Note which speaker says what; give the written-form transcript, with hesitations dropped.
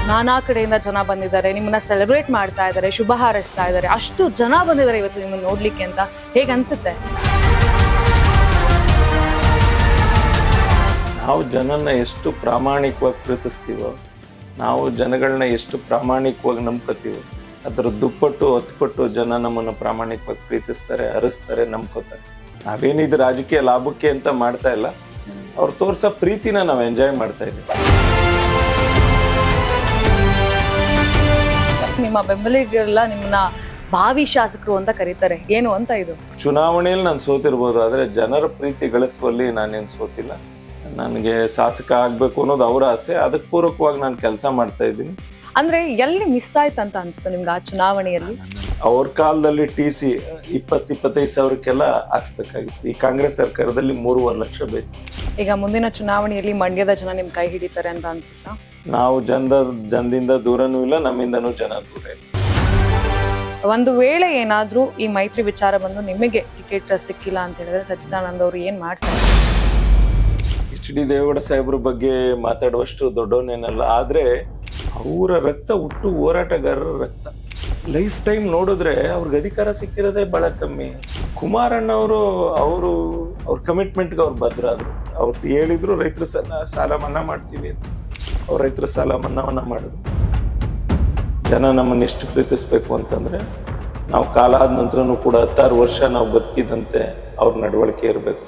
Speaker 1: ನಾನಾ ಕಡೆಯಿಂದ ಜನ ಬಂದಿದ್ದಾರೆ, ನಿಮ್ಮನ್ನ ಸೆಲೆಬ್ರೇಟ್ ಮಾಡ್ತಾ ಇದ್ದಾರೆ, ಶುಭ ಹಾರೈಸ್ತಾ ಇದ್ದಾರೆ. ಅಷ್ಟು ಜನ ಬಂದಿದ್ದಾರೆ ಇವತ್ತು ನಿಮ್ಮನ್ನ ನೋಡ್ಲಿಕ್ಕೆ ಅಂತ. ಹೇಗೆ ಅನ್ಸುತ್ತೆ?
Speaker 2: ನಾವು ಜನನ ಎಷ್ಟು ಪ್ರಾಮಾಣಿಕವಾಗಿ ಪ್ರೀತಿಸ್ತೀವೋ, ನಾವು ಜನಗಳನ್ನ ಎಷ್ಟು ಪ್ರಾಮಾಣಿಕವಾಗಿ ನಂಬ್ಕೋತೀವೋ, ಅದರ ದುಪ್ಪಟ್ಟು ಹತ್ಪಟ್ಟು ಜನ ನಮ್ಮನ್ನು ಪ್ರಾಮಾಣಿಕವಾಗಿ ಪ್ರೀತಿಸ್ತಾರೆ, ಹರಿಸ್ತಾರೆ, ನಂಬ್ಕೋತಾರೆ. ನಾವೇನಿದು ರಾಜಕೀಯ ಲಾಭಕ್ಕೆ ಅಂತ ಮಾಡ್ತಾ ಇಲ್ಲ, ಅವ್ರು ತೋರ್ಸೋ ಪ್ರೀತಿನ ನಾವು ಎಂಜಾಯ್ ಮಾಡ್ತಾ ಇದ್ದೀವಿ.
Speaker 1: ನಿಮ್ಮ ಬೆಂಬಲಿಗರೆಲ್ಲ ನಿಮ್ಮನ್ನ ಭಾವಿ ಶಾಸಕರು ಅಂತ ಕರೀತಾರೆ, ಏನು ಅಂತ ಇದು?
Speaker 2: ಚುನಾವಣೆಯಲ್ಲಿ ನಾನು ಸೋತಿರ್ಬೋದು, ಆದರೆ ಜನರ ಪ್ರೀತಿ ಗಳಿಸುವಲ್ಲಿ ನಾನೇನು ಸೋತಿಲ್ಲ. ನನಗೆ ಶಾಸಕ ಆಗಬೇಕು ಅನ್ನೋದು ಅವರ ಆಸೆ, ಅದಕ್ಕೆ ಪೂರಕವಾಗಿ ನಾನು ಕೆಲಸ ಮಾಡ್ತಾ ಇದ್ದೀನಿ.
Speaker 1: ಅಂದ್ರೆ ಎಲ್ಲಿ ಮಿಸ್ ಆಯ್ತು ಅಂತ ಅನಿಸ್ತು ನಿಮ್ಗೆ ಆ ಚುನಾವಣೆಯಲ್ಲಿ?
Speaker 2: ಅವ್ರ ಕಾಲದಲ್ಲಿ TC 20-25 ಸಾವಿರಕ್ಕೆಲ್ಲ ಹಾಕ್ಸ್ಬೇಕಾಗಿತ್ತು. ಈ ಕಾಂಗ್ರೆಸ್ ಸರ್ಕಾರದಲ್ಲಿ 3.5 ಲಕ್ಷ ಬೇಕು.
Speaker 1: ಈಗ ಮುಂದಿನ ಚುನಾವಣೆಯಲ್ಲಿ ಮಂಡ್ಯದ ಜನ ನಿಮ್ ಕೈ ಹಿಡಿತಾರೆ ಅಂತ ಅನ್ಸುತ್ತಾ?
Speaker 2: ನಾವು ಜನದಿಂದ ದೂರನೂ ಇಲ್ಲ, ನಮ್ಮಿಂದನೂ ಜನ ದೂರ ಇಲ್ಲ.
Speaker 1: ಒಂದು ವೇಳೆ ಏನಾದ್ರೂ ಈ ಮೈತ್ರಿ ವಿಚಾರ ಬಂದು ನಿಮಗೆ ಟಿಕೆಟ್ ಸಿಕ್ಕಿಲ್ಲ ಅಂತ ಹೇಳಿದ್ರೆ ಸಚ್ಚಿದಾನಂದ ಅವರು ಏನ್ ಮಾಡ್ತಾರೆ?
Speaker 2: HD ದೇವೇಗೌಡ ಸಾಹೇಬ್ರ ಬಗ್ಗೆ ಮಾತಾಡುವಷ್ಟು ದೊಡ್ಡವನೇನಲ್ಲ, ಆದ್ರೆ ಅವರ ರಕ್ತ ಹುಟ್ಟು ಹೋರಾಟಗಾರರ ರಕ್ತ. ಲೈಫ್ ಟೈಮ್ ನೋಡಿದ್ರೆ ಅವ್ರಿಗೆ ಅಧಿಕಾರ ಸಿಕ್ಕಿರೋದೇ ಬಹಳ ಕಮ್ಮಿ. ಕುಮಾರಣ್ಣ ಅವ್ರ ಕಮಿಟ್ಮೆಂಟ್ಗೆ ಅವ್ರು ಬದ್ರಾದ್ರು. ಅವ್ರು ಹೇಳಿದ್ರು ರೈತರ ಸಾಲ ಮನ್ನಾ ಮಾಡ್ತೀವಿ ಅಂತ. ಅವ್ರು ರೈತರ ಸಾಲ ಮನ್ನಾವನ್ನ ಮಾಡಿದ್ರು. ಜನ ನಮ್ಮನ್ನು ಎಷ್ಟು ಪ್ರೀತಿಸ್ಬೇಕು ಅಂತಂದ್ರೆ, ನಾವು ಕಾಲ ಆದ ನಂತರನೂ ಕೂಡ 16 ವರ್ಷ ನಾವು ಬದುಕಿದಂತೆ ಅವ್ರ ನಡವಳಿಕೆ ಇರಬೇಕು.